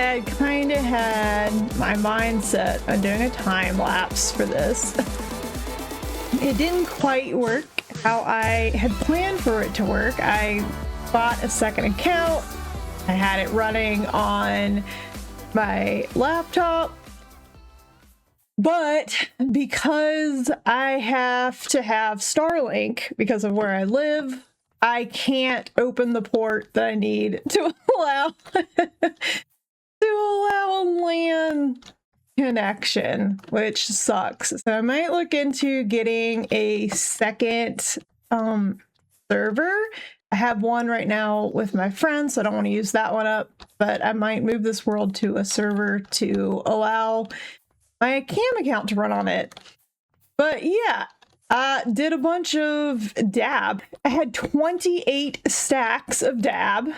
had kind of had my mindset on doing a time lapse for this. It didn't quite work how I had planned for it to work. I bought a second account. I had it running on my laptop. But because I have to have Starlink because of where I live, I can't open the port that I need to allow a LAN connection, which sucks. So I might look into getting a second server. I have one right now with my friends, so I don't want to use that one up, but I might move this world to a server to allow my cam account to run on it. But yeah, I did a bunch of dab. I had 28 stacks of dab,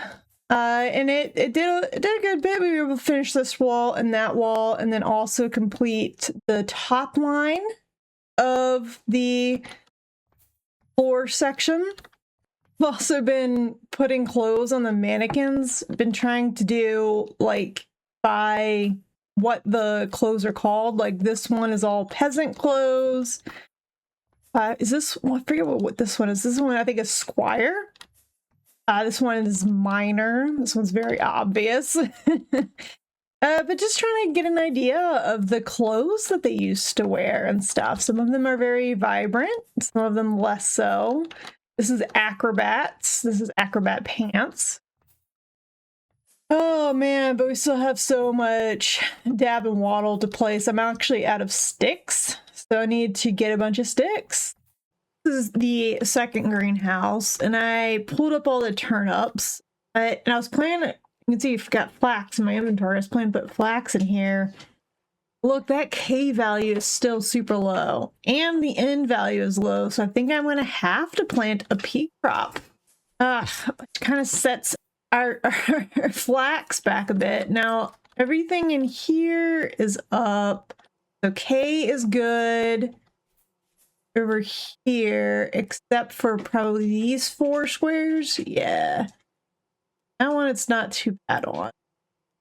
and it did a good bit. We were able to finish this wall and that wall, and then also complete the top line of the floor section. I've also been putting clothes on the mannequins. Been trying to do like by what the clothes are called. Like this one is all peasant clothes. Is this one? I forget what this one is. This one I think is squire. This one is minor. This one's very obvious. But just trying to get an idea of the clothes that they used to wear and stuff. Some of them are very vibrant, some of them less so. This is acrobats. This is acrobat pants. Oh man, but we still have so much dab and waddle to place. I'm actually out of sticks, so I need to get a bunch of sticks. This is the second greenhouse, and I pulled up all the turnips. And I was planning, you can see I've got flax in my inventory. I was planning to put flax in here. Look, that K value is still super low, and the N value is low, so I think I'm going to have to plant a pea crop. Which kind of sets our flax back a bit. Now, everything in here is up, so K is good over here, except for probably these 4 squares. Yeah, that one it's not too bad on.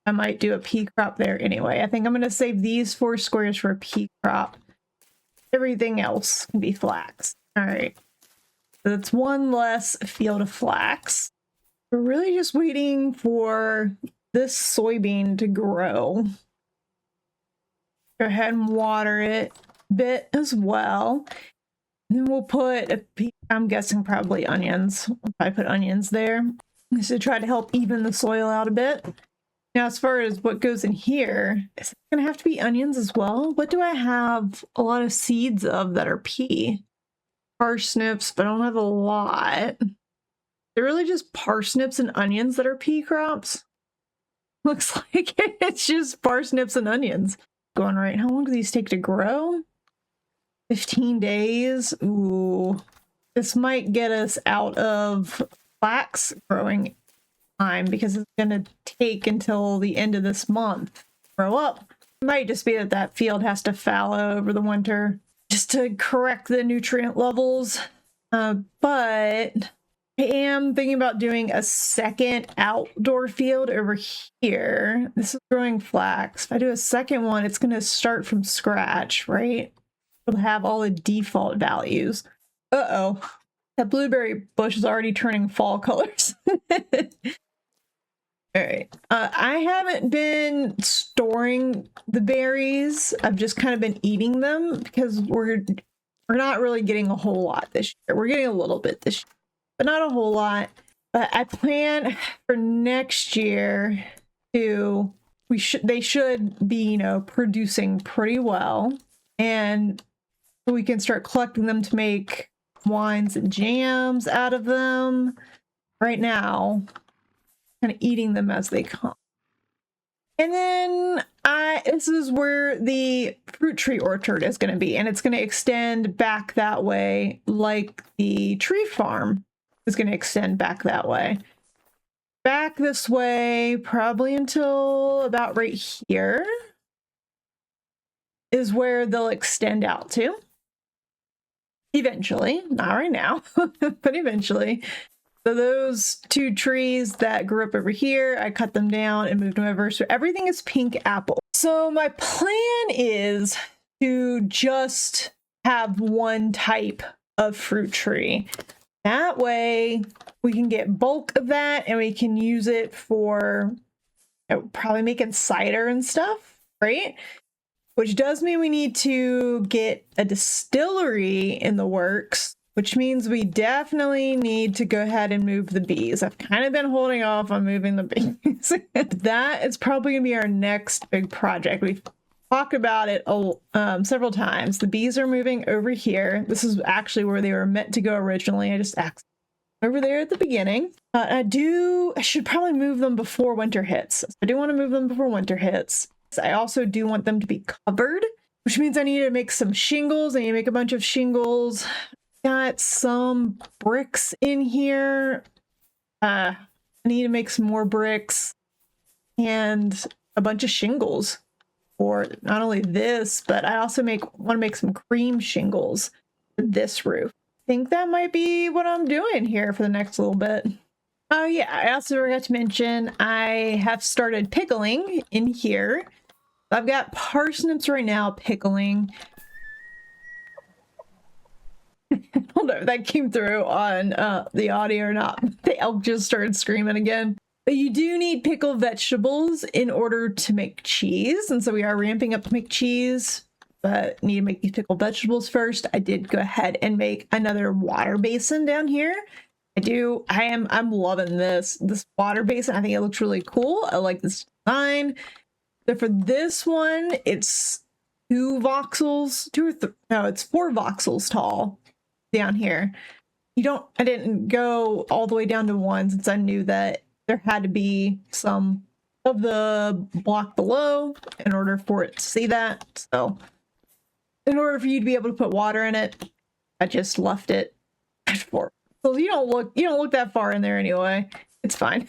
I might do a pea crop there anyway. I think I'm going to save these 4 squares for a pea crop. Everything else can be flax. All right. So that's one less field of flax. We're really just waiting for this soybean to grow. Go ahead and water it a bit as well. And then we'll put, I'm guessing probably onions. I put onions there. Just to try to help even the soil out a bit. Now, as far as what goes in here, is it going to have to be onions as well? What do I have a lot of seeds of that are pea? Parsnips, but I don't have a lot. They're really just parsnips and onions that are pea crops. Looks like it's just parsnips and onions. Going right. How long do these take to grow? 15 days. Ooh. This might get us out of flax growing time because it's going to take until the end of this month to grow up. It might just be that that field has to fallow over the winter just to correct the nutrient levels. But I am thinking about doing a second outdoor field over here. This is growing flax. If I do a second one, it's going to start from scratch, right? It'll have all the default values. Uh-oh. That blueberry bush is already turning fall colors. All right. I haven't been storing the berries. I've just kind of been eating them because we're not really getting a whole lot this year. We're getting a little bit this year, but not a whole lot. But I plan for next year to they should be, you know, producing pretty well, and we can start collecting them to make wines and jams out of them. Right now, kind of eating them as they come. And then this is where the fruit tree orchard is going to be, and it's going to extend back that way like the tree farm is going to extend back that way. Back this way, probably until about right here is where they'll extend out to. Eventually, not right now, but eventually. So those 2 trees that grew up over here, I cut them down and moved them over. So everything is pink apple. So my plan is to just have one type of fruit tree. That way we can get bulk of that and we can use it for probably making cider and stuff, right? Which does mean we need to get a distillery in the works, which means we definitely need to go ahead and move the bees. I've kind of been holding off on moving the bees. That is probably going to be our next big project. We've talked about it several times. The bees are moving over here. This is actually where they were meant to go originally. I just accidentally over there at the beginning. I should probably move them before winter hits. I do want to move them before winter hits. I also do want them to be covered, which means I need to make some shingles. I need to make a bunch of shingles. Got some bricks in here. I need to make some more bricks and a bunch of shingles for not only this, but I also want to make some cream shingles for this roof. I think that might be what I'm doing here for the next little bit. Oh yeah, I also forgot to mention I have started pickling in here. I've got parsnips right now pickling. I don't know if that came through on the audio or not. The elk just started screaming again. But you do need pickled vegetables in order to make cheese. And so we are ramping up to make cheese, but need to make these pickled vegetables first. I did go ahead and make another water basin down here. I'm loving this water basin. I think it looks really cool. I like this design. So for this one, it's 4 voxels tall down here. I didn't go all the way down to 1 since I knew that there had to be some of the block below in order for it to see that. So in order for you to be able to put water in it, I just left it at 4. So you don't look that far in there anyway. It's fine.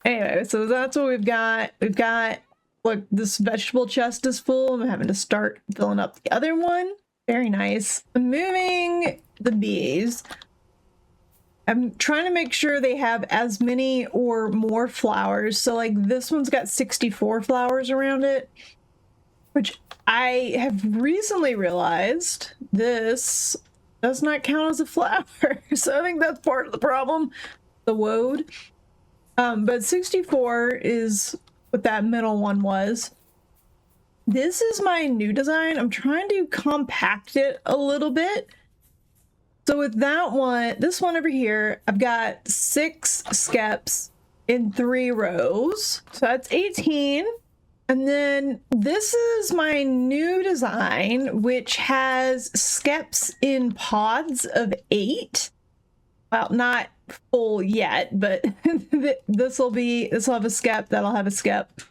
Anyway, so that's what we've got. Look, this vegetable chest is full. I'm having to start filling up the other one. Very nice. I'm moving the bees. I'm trying to make sure they have as many or more flowers. So like this one's got 64 flowers around it, which I have recently realized this does not count as a flower. So I think that's part of the problem, the woad. But 64 is what that middle one was. This is my new design. I'm trying to compact it a little bit. So with that one, this one over here, I've got 6 skeps in 3 rows. So that's 18. And then this is my new design, which has skeps in pods of 8. Well, not full yet, but this will have a skep, that'll have a skep.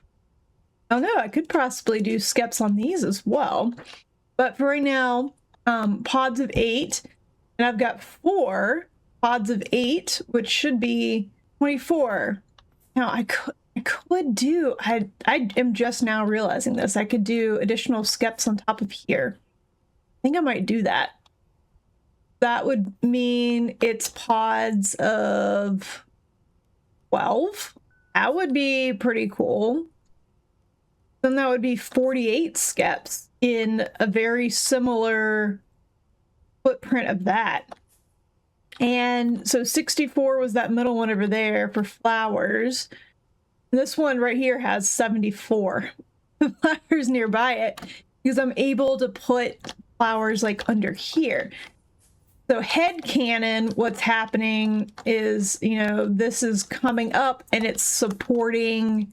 Oh no, I could possibly do skeps on these as well. But for right now, pods of 8, and I've got 4 pods of 8, which should be 24. Now I am just now realizing this. I could do additional skeps on top of here. I think I might do that. That would mean it's pods of 12. That would be pretty cool. Then that would be 48 skeps in a very similar footprint of that. And so 64 was that middle one over there for flowers. This one right here has 74 flowers nearby it because I'm able to put flowers like under here. So headcanon, what's happening is, this is coming up and it's supporting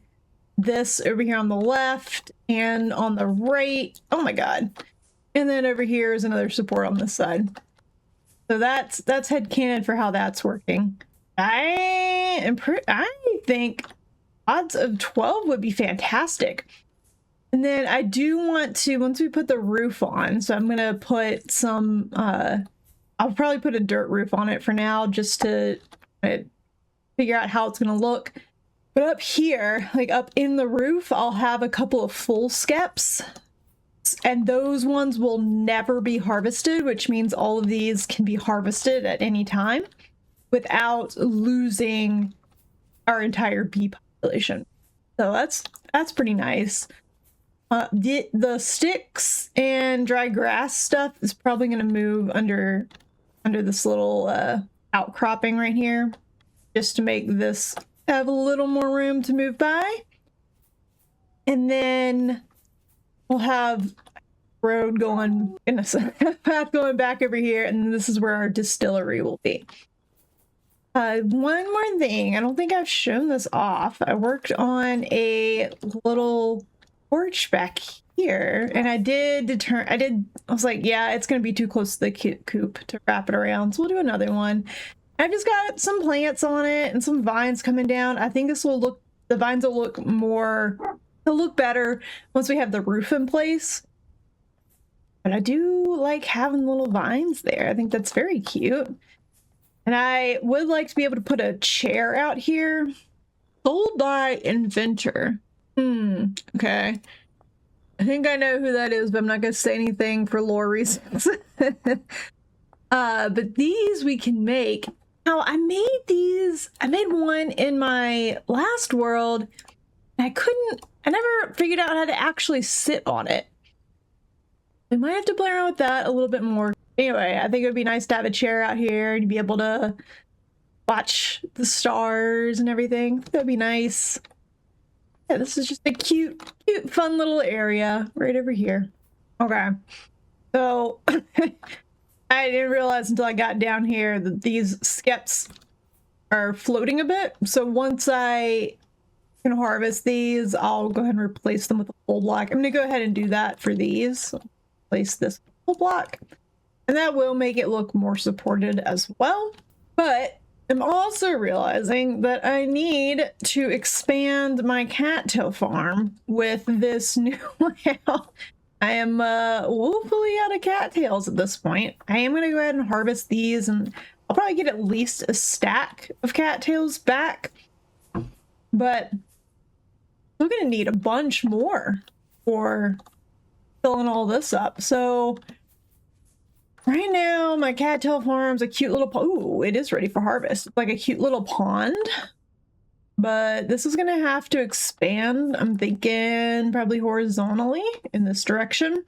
this over here on the left and on the right. Oh my God. And then over here is another support on this side. So that's headcanon for how that's working. I think odds of 12 would be fantastic. And then I do want to, once we put the roof on, so I'm going to put some, I'll probably put a dirt roof on it for now just to figure out how it's going to look. But up here, like up in the roof, I'll have a couple of full skeps. And those ones will never be harvested, which means all of these can be harvested at any time, without losing our entire bee population. So that's pretty nice. The sticks and dry grass stuff is probably going to move under this little outcropping right here, just to make this have a little more room to move by. And then we'll have road going, path going back over here, and this is where our distillery will be. One more thing, I don't think I've shown this off. I worked on a little porch back here, and I was like, yeah, it's gonna be too close to the coop to wrap it around, so we'll do another one. I've just got some plants on it and some vines coming down. I think the vines will look better once we have the roof in place. But I do like having little vines there. I think that's very cute. And I would like to be able to put a chair out here. Sold by Inventor. Okay. I think I know who that is, but I'm not going to say anything for lore reasons. But these we can make. Now, I made one in my last world. And I never figured out how to actually sit on it. I might have to play around with that a little bit more. Anyway, I think it would be nice to have a chair out here and be able to watch the stars and everything. That'd be nice. Yeah, this is just a cute, fun little area right over here. Okay. So, I didn't realize until I got down here that these skeps are floating a bit. So once I can harvest these, I'll go ahead and replace them with a full block. I'm going to go ahead and do that for these. Place this full block. And that will make it look more supported as well. But I'm also realizing that I need to expand my cattail farm with this new layout. I am woefully out of cattails at this point. I am going to go ahead and harvest these, and I'll probably get at least a stack of cattails back. But I'm going to need a bunch more for filling all this up. So right now, my cattail farm's a cute little pond. Ooh, it is ready for harvest. It's like a cute little pond. But this is going to have to expand, I'm thinking probably horizontally in this direction.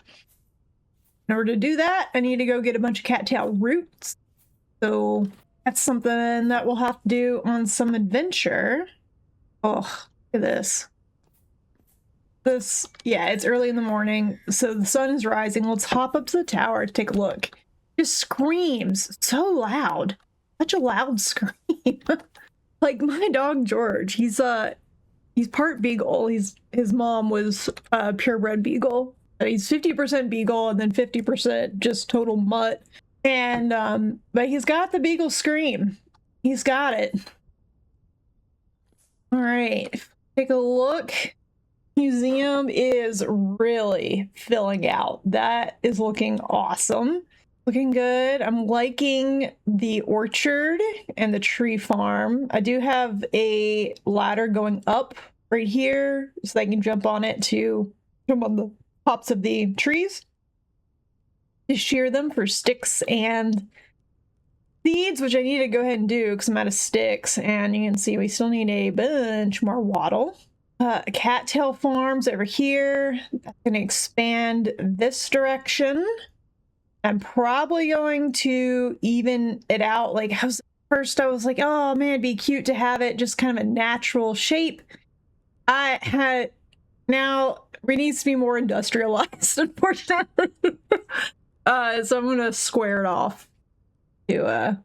In order to do that, I need to go get a bunch of cattail roots. So that's something that we'll have to do on some adventure. Oh, look at this. Yeah, it's early in the morning, so the sun is rising. Let's hop up to the tower to take a look. It just screams so loud. Such a loud scream. Like my dog George, he's part beagle. His mom was a purebred beagle. He's 50% beagle and then 50% just total mutt. And but he's got the beagle scream. He's got it. All right, take a look. Museum is really filling out. That is looking awesome. Looking good. I'm liking the orchard and the tree farm. I do have a ladder going up right here so I can jump on it to jump on the tops of the trees to shear them for sticks and seeds, which I need to go ahead and do because I'm out of sticks. And you can see we still need a bunch more wattle. Cattail farms over here. That's going to expand this direction. I'm probably going to even it out. Like first I was like, oh man, it'd be cute to have it just kind of a natural shape. Now it needs to be more industrialized, unfortunately. So I'm gonna square it off to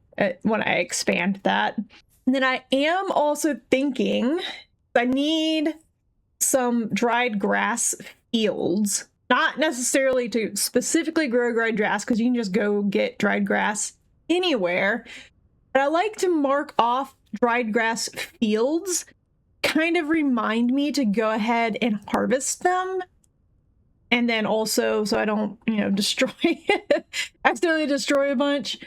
when I expand that. And then I am also thinking I need some dried grass fields. Not necessarily to specifically grow dried grass, because you can just go get dried grass anywhere. But I like to mark off dried grass fields, kind of remind me to go ahead and harvest them. And then also, so I don't, accidentally destroy a bunch.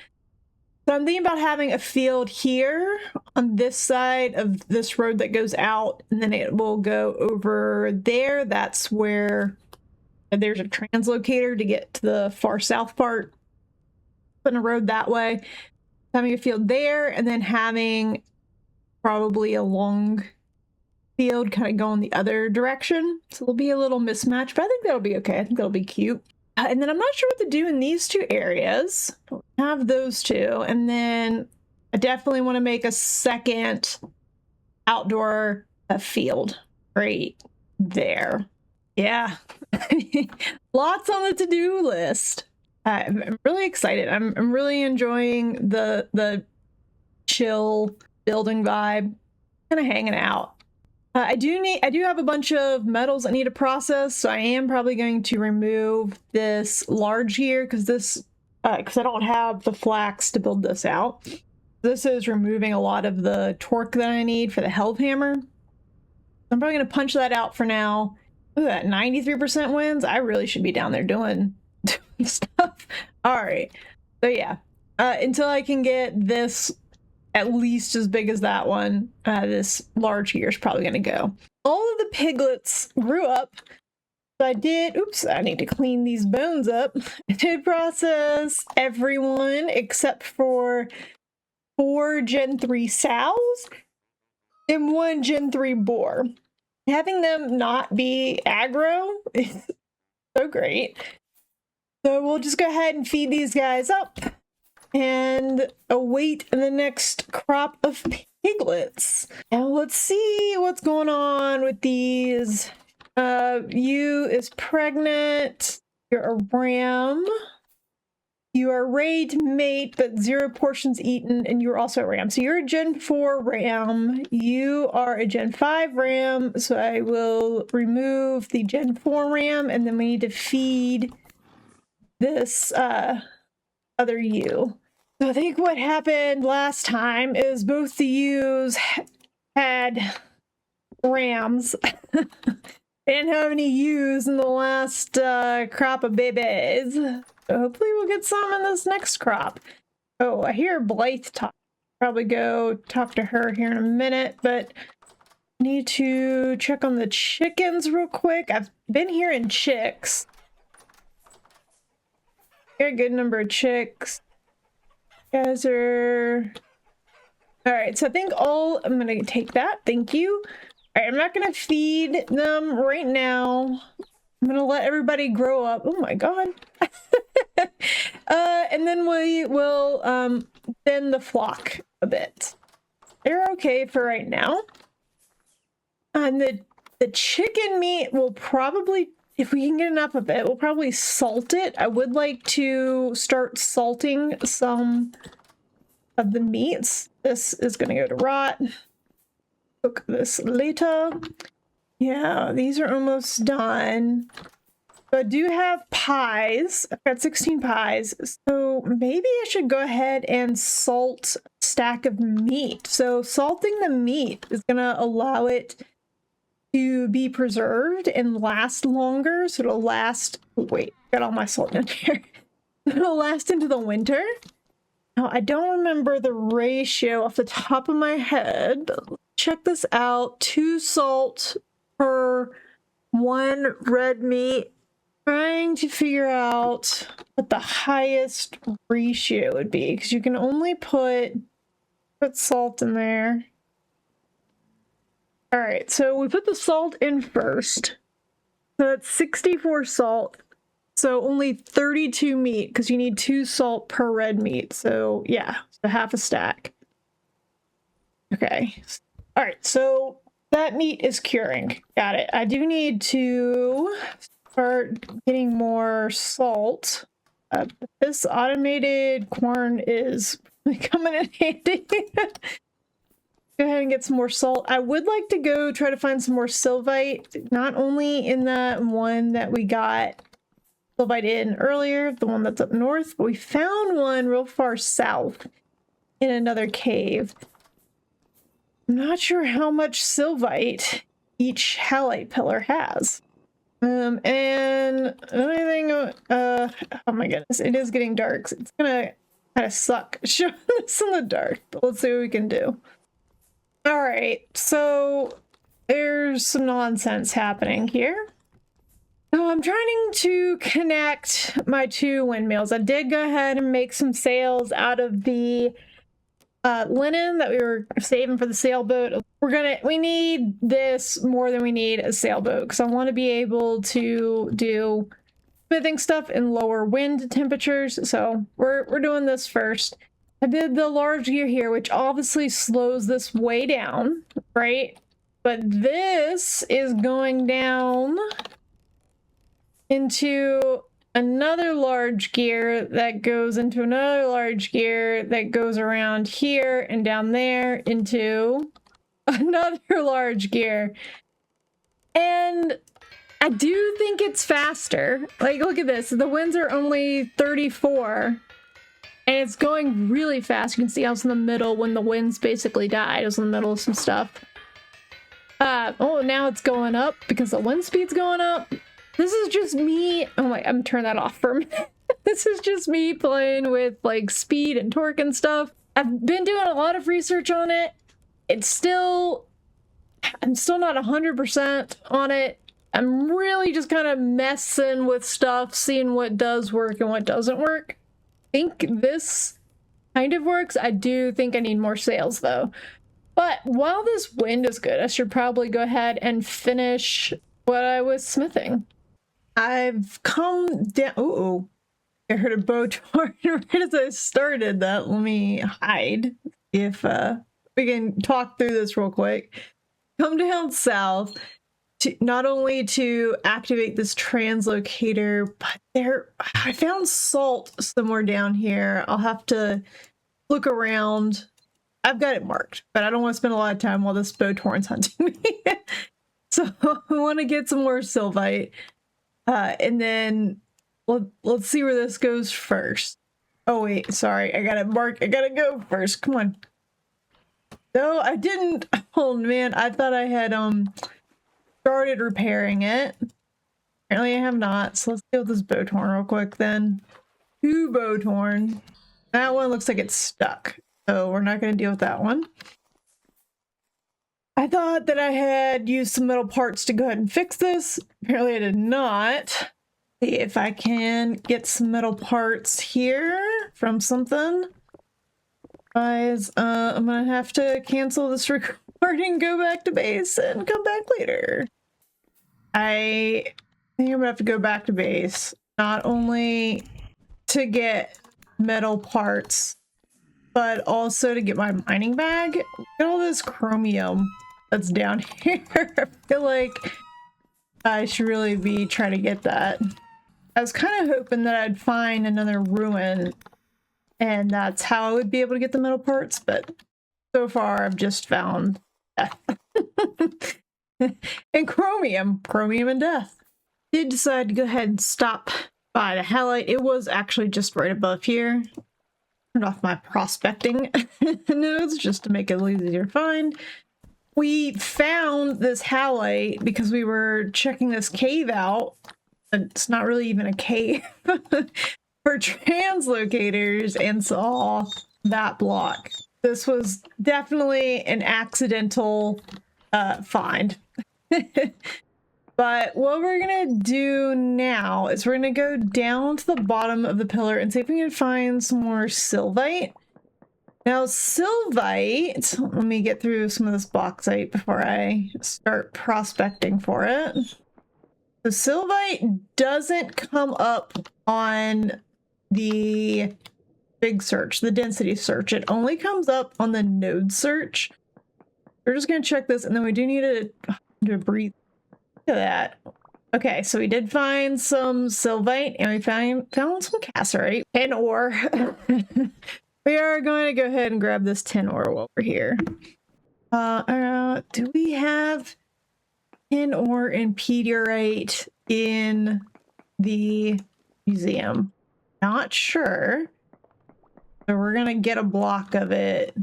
So I'm thinking about having a field here on this side of this road that goes out, and then it will go over there. That's where there's a translocator to get to the far south part. Putting a road that way. having a field there and then having probably a long field kind of going the other direction. So it'll be a little mismatch, but I think that'll be okay. I think that'll be cute. And then I'm not sure what to do in these two areas. Don't have those two. And then I definitely want to make a second outdoor field right there. Yeah. Lots on the to-do list. I'm really excited. I'm really enjoying the chill building vibe, kind of hanging out. I do have a bunch of metals I need to process, so I am probably going to remove this large here because I don't have the flax to build this out. This is removing a lot of the torque that I need for the helve hammer. I'm probably going to punch that out for now. Look at that, 93% wins. I really should be down there doing stuff. All right. So yeah, until I can get this at least as big as that one, this large here is probably going to go. All of the piglets grew up. So I did, oops, I need to clean these bones up. I did process everyone except for 4 Gen 3 sows and 1 Gen 3 boar. Having them not be aggro is so great. So we'll just go ahead and feed these guys up and await the next crop of piglets. Now let's see what's going on with these. You is pregnant. You're a ram. You are ready to mate, but 0 portions eaten, and you're also a ram. So you're a Gen 4 ram. You are a Gen 5 ram. So I will remove the Gen 4 ram, and then we need to feed this other ewe. So I think what happened last time is both the ewes had rams. They didn't have any ewes in the last crop of babies. So hopefully we'll get some in this next crop. Oh, I hear Blythe talk. Probably go talk to her here in a minute, but I need to check on the chickens real quick. I've been hearing chicks. Got a good number of chicks. You guys are... All right, so I think I'm gonna take that, thank you. All right, I'm not gonna feed them right now. I'm gonna let everybody grow up. Oh my God. And then we will thin the flock a bit. They're okay for right now. And the chicken meat will probably, if we can get enough of it, we'll probably salt it. I would like to start salting some of the meats. This is gonna go to rot. Cook this later. Yeah, these are almost done. So I do have pies. I've got 16 pies. So maybe I should go ahead and salt a stack of meat. So salting the meat is gonna allow it to be preserved and last longer. So it'll last, wait, got all my salt in here. It'll last into the winter. Now, I don't remember the ratio off the top of my head, but let's check this out. 2 salt per 1 red meat. Trying to figure out what the highest ratio would be, because you can only put salt in there. All right, so we put the salt in first. So that's 64 salt. So only 32 meat, because you need 2 salt per red meat. So yeah, so half a stack. Okay. All right, so that meat is curing. Got it. I do need to start getting more salt. This automated corn is coming in handy. Go ahead and get some more salt. I would like to go try to find some more sylvite, not only in that one that we got sylvite in earlier, the one that's up north, but we found one real far south in another cave. I'm not sure how much sylvite each halite pillar has. And another thing, oh my goodness, it is getting dark. So it's gonna kind of suck showing this in the dark, but let's see what we can do. All right, so there's some nonsense happening here. So I'm trying to connect my 2 windmills. I did go ahead and make some sails out of the linen that we were saving for the sailboat. We need this more than we need a sailboat because I want to be able to do smithing stuff in lower wind temperatures. So we're doing this first. I did the large gear here, which obviously slows this way down, right? But this is going down into another large gear that goes into another large gear that goes around here and down there into another large gear. And I do think it's faster. Like, look at this. The winds are only 34 and it's going really fast. You can see I was in the middle when the winds basically died. I was in the middle of some stuff. Oh, now it's going up because the wind speed's going up. This is just me. Oh my, I'm turning that off for a minute. This is just me playing with like speed and torque and stuff. I've been doing a lot of research on it. I'm still not 100% on it. I'm really just kind of messing with stuff, seeing what does work and what doesn't work. I think this kind of works. I do think I need more sails though. But while this wind is good, I should probably go ahead and finish what I was smithing. I've come down. Oh, I heard a bow torn right as I started that. Let me hide if we can talk through this real quick. Come down south to not only to activate this translocator, but I found salt somewhere down here. I'll have to look around. I've got it marked, but I don't want to spend a lot of time while this bowtorn's hunting me. So I want to get some more sylvite. And then let's see where this goes first. Oh wait, sorry. I gotta go first. Come on. No, I didn't. Oh man, I thought I had started repairing it. Apparently I have not. So let's deal with this bowtorn real quick then. 2 bowtorn. That one looks like it's stuck. So we're not going to deal with that one. I thought that I had used some metal parts to go ahead and fix this. Apparently I did not. See if I can get some metal parts here from something. Guys, I'm going to have to cancel this recording, go back to base, and come back later. I think I'm going to have to go back to base. Not only to get metal parts, but also to get my mining bag. Look at all this chromium that's down here. I feel like I should really be trying to get that. I was kind of hoping that I'd find another ruin and that's how I would be able to get the metal parts, but so far I've just found death. And chromium and death. Did decide to go ahead and stop by the halite. It was actually just right above here. Turned off my prospecting nodes just to make it a little easier to find. We found this halite because we were checking this cave out. It's not really even a cave for translocators and saw that block. This was definitely an accidental find. But what we're gonna do now is we're gonna go down to the bottom of the pillar and see if we can find some more sylvite. Now sylvite, let me get through some of this bauxite before I start prospecting for it. So sylvite doesn't come up on the big search, the density search. It only comes up on the node search. We're just gonna check this and then we do need to breathe. Look at that. Okay, so we did find some sylvite and we found some cassiterite and ore. We are going to go ahead and grab this tin ore while we're here. Do we have tin ore and meteorite in the museum? Not sure. So we're gonna get a block of it.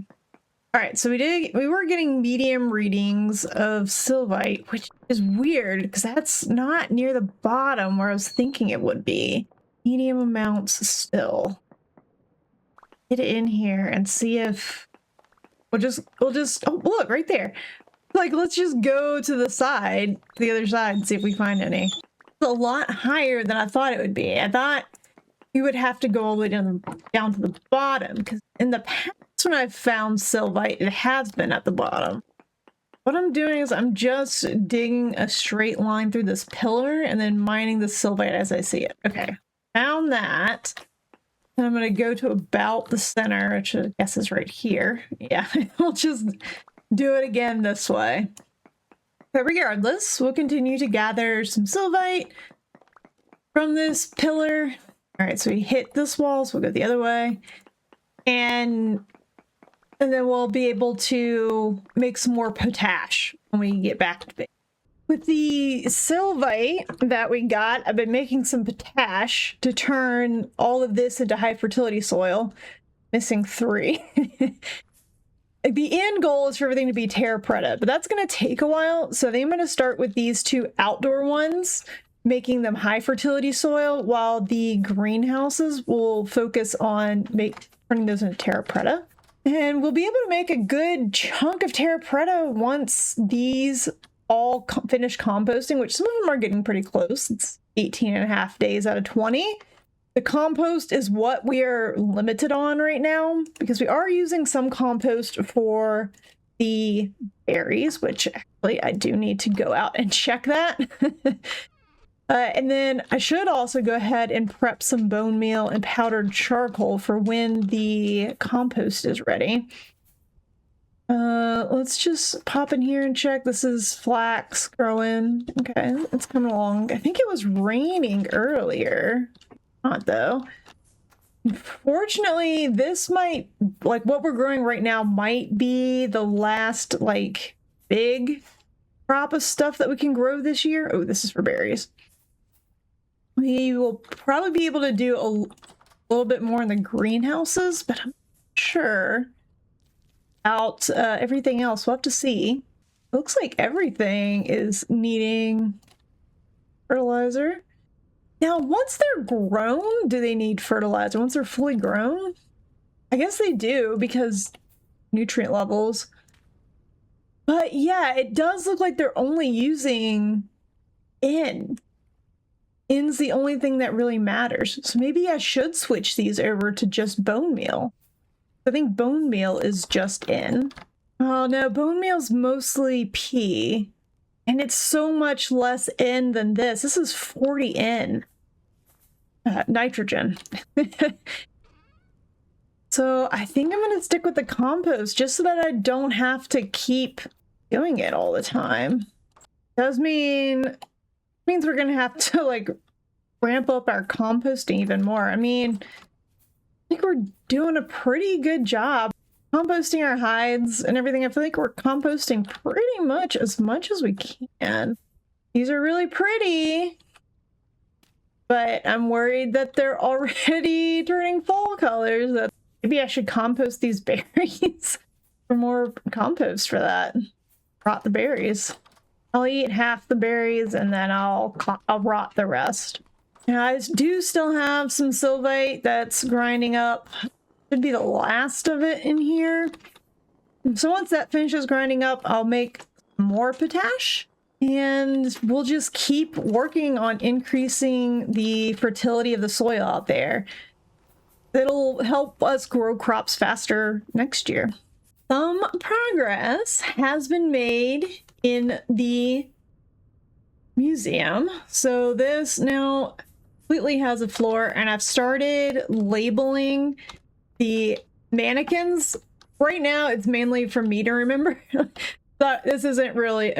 All right, so we were getting medium readings of sylvite, which is weird because that's not near the bottom where I was thinking it would be. Medium amounts still. Get it in here and see if we'll just oh look right there. Like let's just go to the side, to the other side, and see if we find any. It's a lot higher than I thought it would be. I thought you would have to go all the way down to the bottom because in the past That's when I found sylvite. It has been at the bottom. What I'm doing is I'm just digging a straight line through this pillar and then mining the sylvite as I see it. Okay, found that. And I'm going to go to about the center, which I guess is right here. Yeah, we'll just do it again this way. But regardless, we'll continue to gather some sylvite from this pillar. All right, so we hit this wall, so we'll go the other way. And then we'll be able to make some more potash when we get back to base. With the sylvite that we got, I've been making some potash to turn all of this into high fertility soil. Missing 3. The end goal is for everything to be terra preta, but that's going to take a while. So I think I'm going to start with these 2 outdoor ones, making them high fertility soil, while the greenhouses will focus on turning those into terra preta. And we'll be able to make a good chunk of terra preta once these all finish composting, which some of them are getting pretty close. It's 18.5 days out of 20. The compost is what we are limited on right now, because we are using some compost for the berries, which actually I do need to go out and check that. And then I should also go ahead and prep some bone meal and powdered charcoal for when the compost is ready. Let's just pop in here and check. This is flax growing. Okay, it's coming along. I think it was raining earlier. Not though. Fortunately, this might, like what we're growing right now, might be the last like big crop of stuff that we can grow this year. Oh, this is for berries. We will probably be able to do a little bit more in the greenhouses, but I'm not sure about everything else. We'll have to see. Looks like everything is needing fertilizer. Now, once they're grown, do they need fertilizer? Once they're fully grown? I guess they do, because nutrient levels. But yeah, it does look like they're only using N. N's the only thing that really matters. So maybe I should switch these over to just bone meal. I think bone meal is just N. Oh no, bone meal's mostly P. And it's so much less N than this. This is 40 N. Nitrogen. So I think I'm going to stick with the compost just so that I don't have to keep doing it all the time. Does means we're going to have to like ramp up our composting even more. I mean, I think we're doing a pretty good job composting our hides and everything. I feel like we're composting pretty much as we can. These are really pretty, but I'm worried that they're already turning fall colors. That maybe I should compost these berries for more compost for that. Rot the berries. I'll eat half the berries and then I'll rot the rest. Now, I do still have some sylvite that's grinding up. Should be the last of it in here. So once that finishes grinding up, I'll make more potash. And we'll just keep working on increasing the fertility of the soil out there. It'll help us grow crops faster next year. Some progress has been made in the museum. So this now completely has a floor, and I've started labeling the mannequins. Right now, it's mainly for me to remember. But this isn't really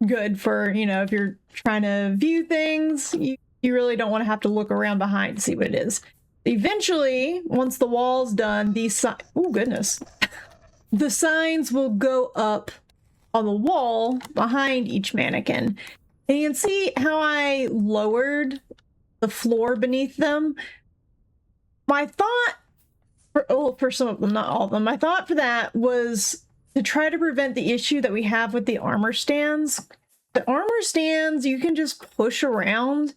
good for, you know, if you're trying to view things, you really don't want to have to look around behind to see what it is. Eventually, once the wall's done, these oh goodness, the signs will go up on the wall behind each mannequin. And you can see how I lowered the floor beneath them. My thought, for some of them, not all of them, my thought for that was to try to prevent the issue that we have with the armor stands. The armor stands, you can just push around.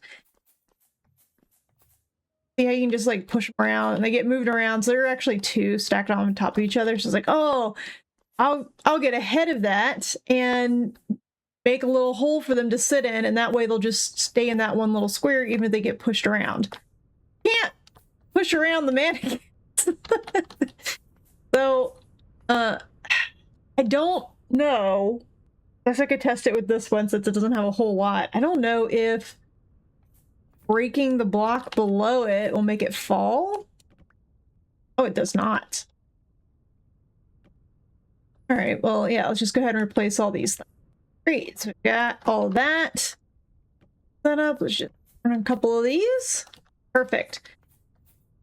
See how you can just like push them around and they get moved around. So there are actually 2 stacked on top of each other. So it's like, oh, I'll get ahead of that and make a little hole for them to sit in, and that way they'll just stay in that one little square even if they get pushed around. Can't push around the mannequins. So I don't know. I guess I could test it with this one since it doesn't have a whole lot. I don't know if breaking the block below it will make it fall. Oh, it does not. All right, well, yeah, let's just go ahead and replace all these things. Great, so we got all that set up. Let's just run a couple of these. Perfect.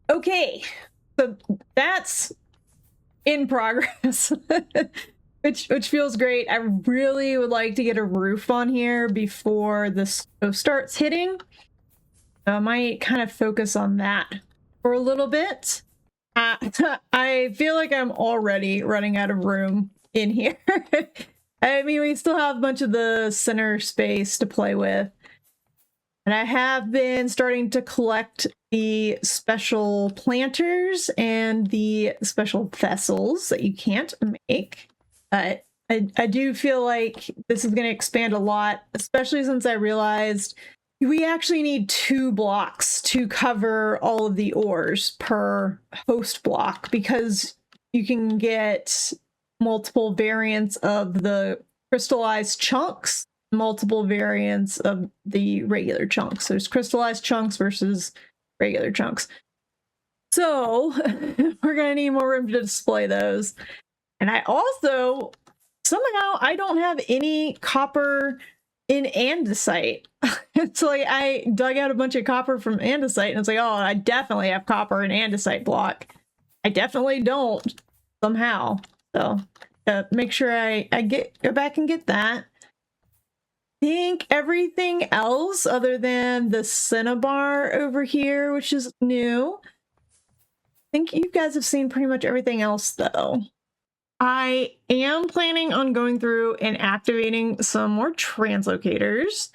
Okay, so that's in progress, which feels great. I really would like to get a roof on here before the snow starts hitting. I might kind of focus on that for a little bit. I feel like I'm already running out of room in here. I mean, we still have a bunch of the center space to play with. And I have been starting to collect the special planters and the special vessels that you can't make. I do feel like this is going to expand a lot, especially since I realized we actually need 2 blocks to cover all of the ores per host block, because you can get multiple variants of the crystallized chunks, multiple variants of the regular chunks. There's crystallized chunks versus regular chunks. So we're going to need more room to display those. And I also, somehow, I don't have any copper in andesite. It's like I dug out a bunch of copper from andesite and it's like, oh, I definitely have copper in andesite block. I definitely don't somehow. So make sure I go back and get that. I think everything else other than the cinnabar over here, which is new. I think you guys have seen pretty much everything else though. I am planning on going through and activating some more translocators.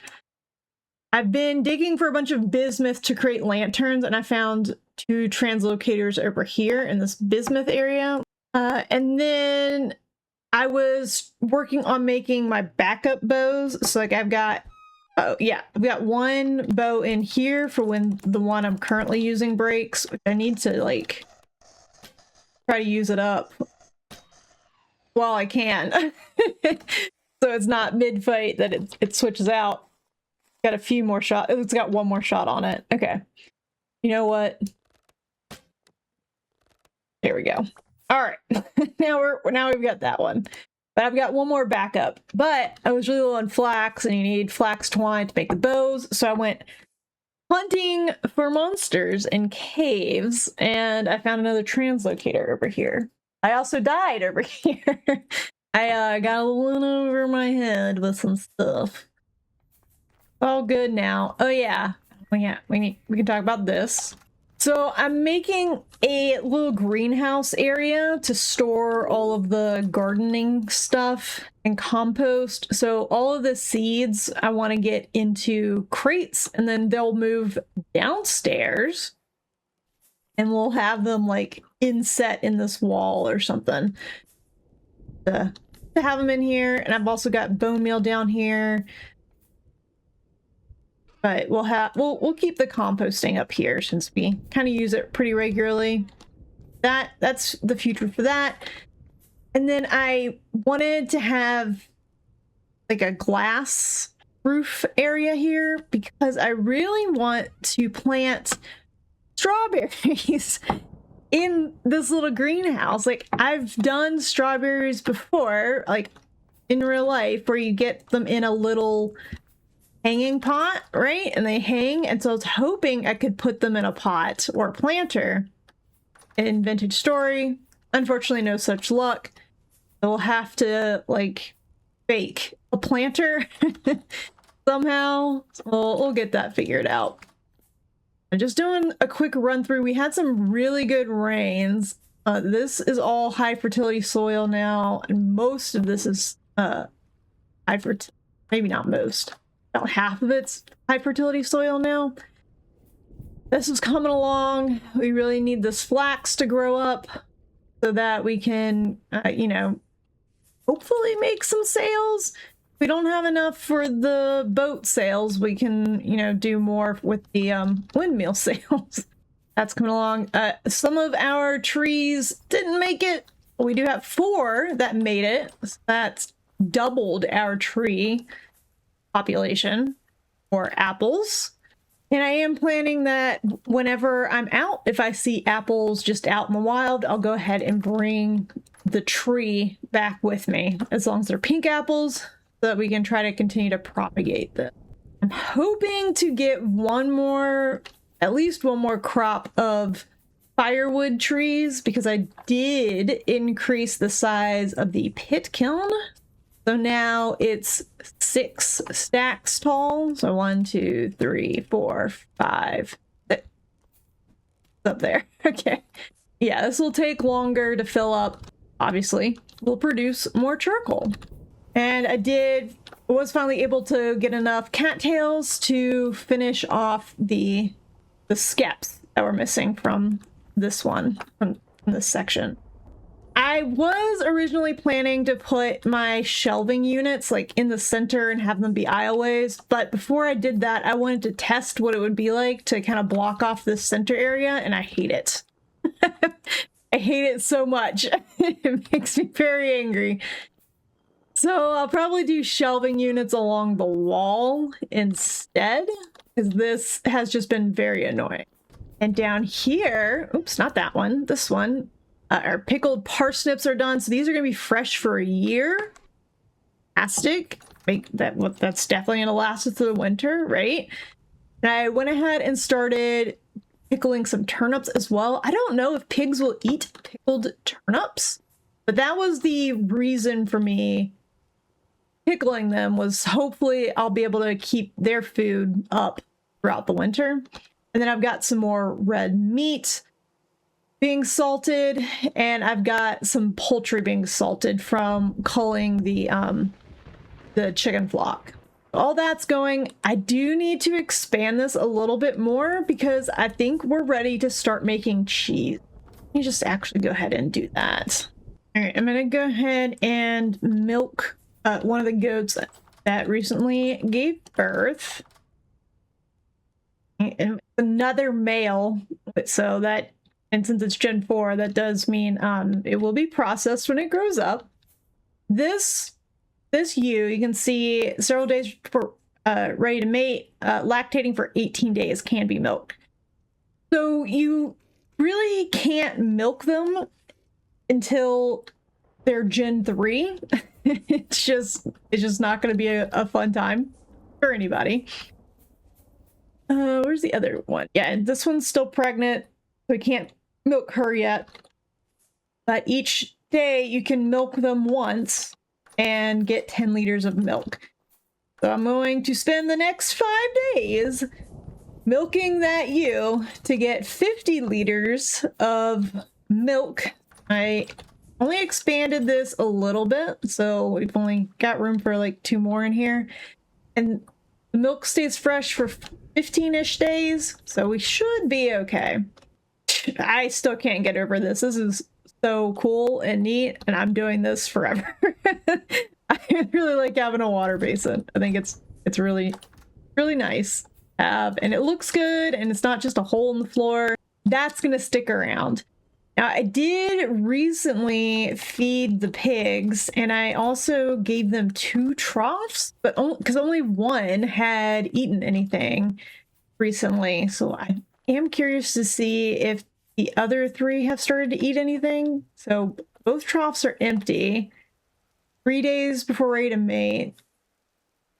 I've been digging for a bunch of bismuth to create lanterns, and I found 2 translocators over here in this bismuth area. And then I was working on making my backup bows. So like I've got, oh yeah, I've got 1 bow in here for when the one I'm currently using breaks, which I need to like try to use it up while I can. So it's not mid-fight that it switches out. Got a few more shots. It's got 1 more shot on it. Okay. You know what? There we go. All right. now we've got that one. But I've got 1 more backup. But I was really low on flax, and you need flax twine to make the bows. So I went hunting for monsters in caves, and I found another translocator over here. I also died over here. I got a little over my head with some stuff. All good now. Oh yeah. Well, yeah, we can talk about this. So I'm making a little greenhouse area to store all of the gardening stuff and compost. So all of the seeds I want to get into crates, and then they'll move downstairs and we'll have them like inset in this wall or something to have them in here. And I've also got bone meal down here. But we'll keep the composting up here since we kind of use it pretty regularly. That's the future for that. And then I wanted to have like a glass roof area here because I really want to plant strawberries in this little greenhouse. Like I've done strawberries before, like in real life, where you get them in a little hanging pot, right? And they hang. And so I was hoping I could put them in a pot or a planter in Vintage Story. Unfortunately, no such luck. We'll have to like fake a planter somehow. We'll get that figured out. I'm just doing a quick run through. We had some really good rains. This is all high fertility soil now, and most of this is high fertility. Maybe not most. About half of it's high fertility soil now. This is coming along. We really need this flax to grow up so that we can, you know, hopefully make some sales. If we don't have enough for the boat sales, we can, you know, do more with the windmill sales. That's coming along. Some of our trees didn't make it we do have 4 that made it. So that's doubled our tree population for apples. And I am planning that whenever I'm out, if I see apples just out in the wild, I'll go ahead and bring the tree back with me, as long as they're pink apples, so that we can try to continue to propagate them. I'm hoping to get at least one more crop of firewood trees, because I did increase the size of the pit kiln. So now it's 6 stacks tall. So 1, 2, 3, 4, 5, 6. Up there. Okay. Yeah, this will take longer to fill up. Obviously, we'll produce more charcoal. And I was finally able to get enough cattails to finish off the skeps that were missing from this one, from this section. I was originally planning to put my shelving units like in the center and have them be aisleways, but before I did that, I wanted to test what it would be like to kind of block off this center area, and I hate it. I hate it so much. It makes me very angry. So I'll probably do shelving units along the wall instead, because this has just been very annoying. And down here, oops, not that one, this one, our pickled parsnips are done. So these are going to be fresh for a year. Fantastic. That's definitely going to last us through the winter, right? And I went ahead and started pickling some turnips as well. I don't know if pigs will eat pickled turnips, but that was the reason for me pickling them, was hopefully I'll be able to keep their food up throughout the winter. And then I've got some more red meat being salted, and I've got some poultry being salted from culling the chicken flock. All that's going. I do need to expand this a little bit more, because I think we're ready to start making cheese. Let me just actually go ahead and do that. All right, I'm gonna go ahead and milk one of the goats that recently gave birth. And another male, so that, and since it's Gen 4, that does mean it will be processed when it grows up. This you can see several days for ready to mate, lactating for 18 days, can be milked. So you really can't milk them until they're Gen 3. It's just not going to be a fun time for anybody. Where's the other one? Yeah, and this one's still pregnant, so we can't milk her yet. But each day you can milk them once and get 10 liters of milk. So I'm going to spend the next 5 days milking that ewe to get 50 liters of milk. I only expanded this a little bit, so we've only got room for like 2 more in here. And the milk stays fresh for 15-ish days, so we should be okay. I still can't get over this. This is so cool and neat, and I'm doing this forever. I really like having a water basin. I think it's really, really nice. And it looks good, and it's not just a hole in the floor. That's gonna stick around. Now, I did recently feed the pigs, and I also gave them 2 troughs, but because only one had eaten anything recently. So I am curious to see if the other 3 have started to eat anything. So both troughs are empty. 3 days before ready to mate.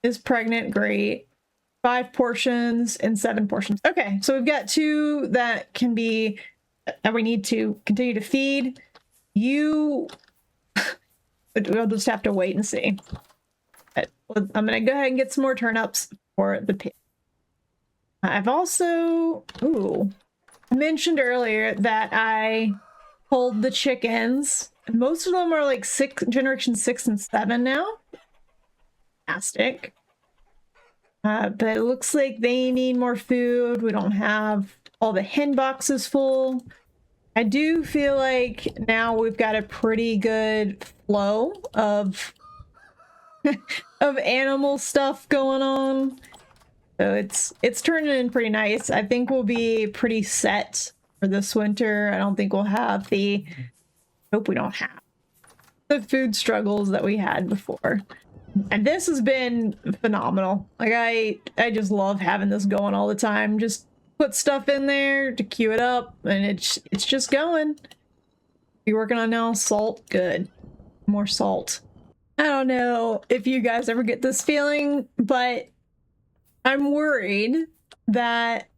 Is pregnant, great. 5 portions and 7 portions. Okay, so we've got 2 that we need to continue to feed. We'll just have to wait and see. But I'm gonna go ahead and get some more turnips for the pig. I've also, I mentioned earlier that I pulled the chickens. Most of them are like generation 6 and 7 now. Fantastic. But it looks like they need more food. We don't have all the hen boxes full. I do feel like now we've got a pretty good flow of of animal stuff going on. So it's turning in pretty nice. I think we'll be pretty set for this winter. I don't think we'll have hope we don't have the food struggles that we had before. And this has been phenomenal. Like I just love having this going all the time. Just put stuff in there to queue it up, and it's just going. Be working on now salt. Good. More salt. I don't know if you guys ever get this feeling, but I'm worried that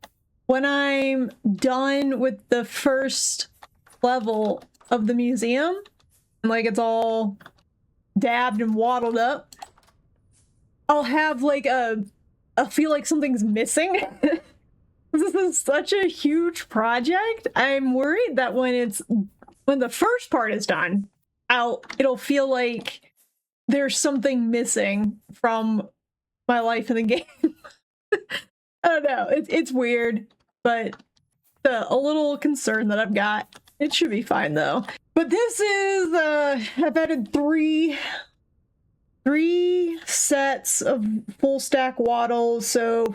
when I'm done with the first level of the museum, and like it's all dabbed and waddled up, I'll have like I feel like something's missing. This is such a huge project. I'm worried that when the first part is done, it'll feel like there's something missing from my life in the game. I don't know. It's weird, but a little concern that I've got. It should be fine though. But this is I've added three sets of full stack waddles, so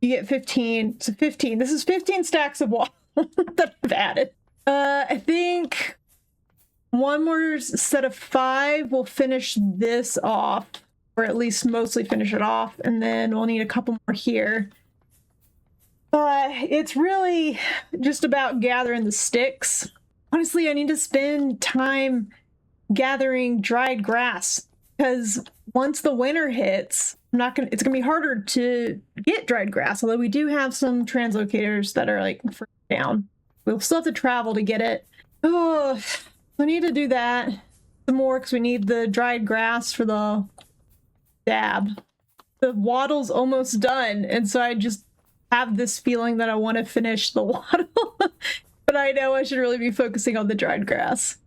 you get 15. So 15. This is 15 stacks of waddle that I've added. I think one more set of 5 will finish this off, or at least mostly finish it off, and then we'll need a couple more here. It's really just about gathering the sticks. Honestly, I need to spend time gathering dried grass, because once the winter hits, it's gonna be harder to get dried grass, although we do have some translocators that are like down. We'll still have to travel to get it. Oh, we need to do that some more because we need the dried grass for the dab. The waddle's almost done, and so I just have this feeling that I want to finish the waddle. But I know I should really be focusing on the dried grass.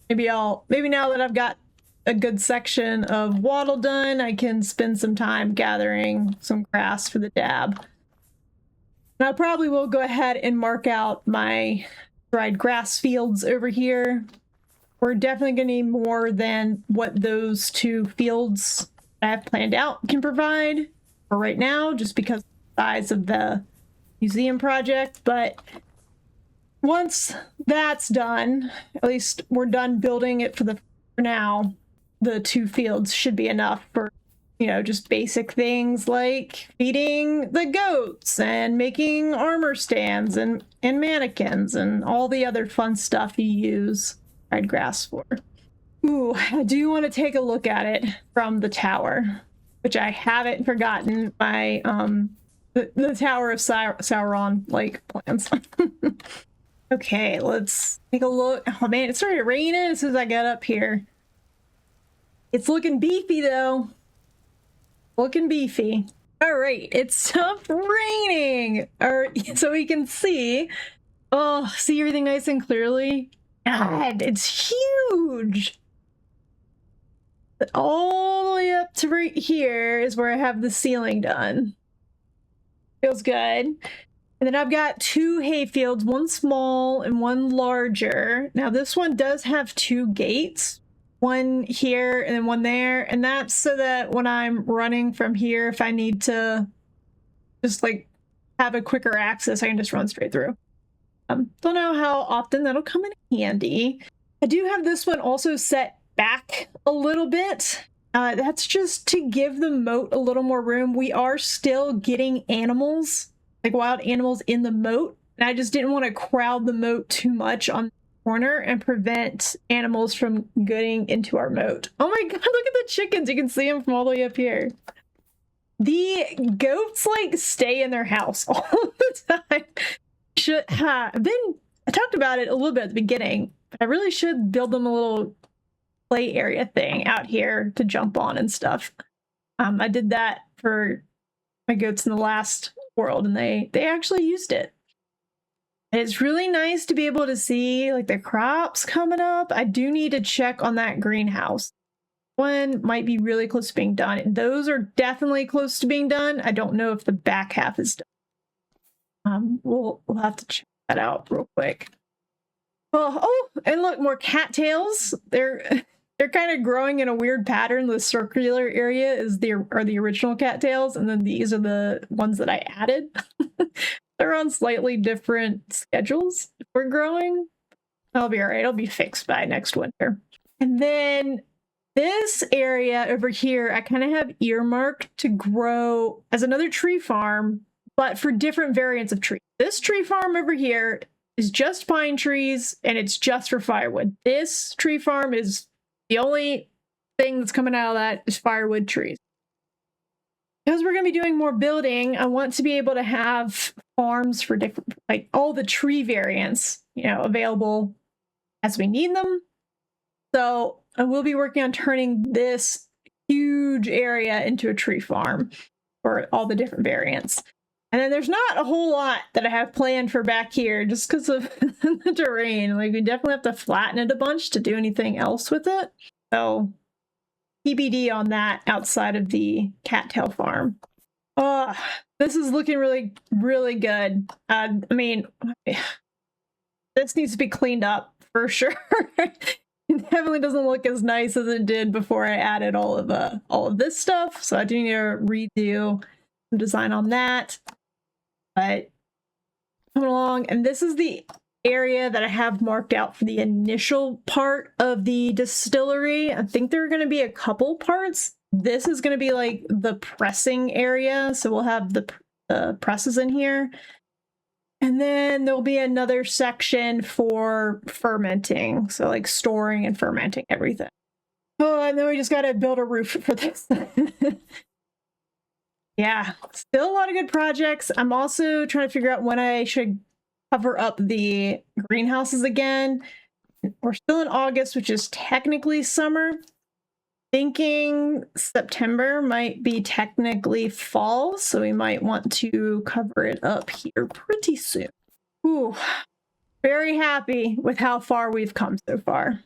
Maybe now that I've got a good section of waddle done, I can spend some time gathering some grass for the dab. And I probably will go ahead and mark out my dried grass fields over here. We're definitely going to need more than what those 2 fields I have planned out can provide for right now, just because of the size of the museum project. But once that's done, at least we're done building it for now, the 2 fields should be enough for, just basic things like feeding the goats and making armor stands and mannequins and all the other fun stuff you use dried grass for. Ooh, I do want to take a look at it from the tower, which I haven't forgotten my the Tower of Sauron like plans. Okay, let's take a look. Oh man, it started raining as soon as I got up here. It's looking beefy though. Looking beefy. All right, it stopped raining. So we can see. Oh, see everything nice and clearly? God, it's huge. All the way up to right here is where I have the ceiling done. Feels good. And then I've got 2 hay fields, one small and one larger. Now this one does have 2 gates. One here and then one there, and that's so that when I'm running from here, if I need to just like have a quicker access, I can just run straight through. Don't know how often that'll come in handy. I do have this one also set back a little bit. That's just to give the moat a little more room. We are still getting animals, like wild animals in the moat, and I just didn't want to crowd the moat too much on corner and prevent animals from getting into our moat. Oh my god, look at the chickens. You can see them from all the way up here. The goats like stay in their house all the time. I talked about it a little bit at the beginning, but I really should build them a little play area thing out here to jump on and stuff. I did that for my goats in the last world, and they actually used it. It's really nice to be able to see like the crops coming up. I do need to check on that greenhouse. One might be really close to being done. Those are definitely close to being done. I don't know if the back half is done. We'll have to check that out real quick. Oh, and look, more cattails. They're kind of growing in a weird pattern. The circular area are the original cattails, and then these are the ones that I added. They're on slightly different schedules for growing. That'll be all right. It'll be fixed by next winter. And then this area over here, I kind of have earmarked to grow as another tree farm, but for different variants of trees. This tree farm over here is just pine trees and it's just for firewood. This tree farm is the only thing that's coming out of that is firewood trees. Because we're going to be doing more building, I want to be able to have farms for different, like all the tree variants, available as we need them. So I will be working on turning this huge area into a tree farm for all the different variants. And then there's not a whole lot that I have planned for back here just because of the terrain. Like, we definitely have to flatten it a bunch to do anything else with it. So TBD on that outside of the cattail farm. This is looking really, really good. I mean, this needs to be cleaned up for sure. It definitely doesn't look as nice as it did before I added all of this stuff. So I do need to redo some design on that. But coming along, and this is the area that I have marked out for the initial part of the distillery. I think there are going to be a couple parts. This is going to be like the pressing area, so we'll have the presses in here. And then there'll be another section for fermenting, so like storing and fermenting everything. Oh, and then we just got to build a roof for this. Yeah, still a lot of good projects. I'm also trying to figure out when I should cover up the greenhouses again. We're still in August, which is technically summer. Thinking September might be technically fall, so we might want to cover it up here pretty soon. Ooh, very happy with how far we've come so far.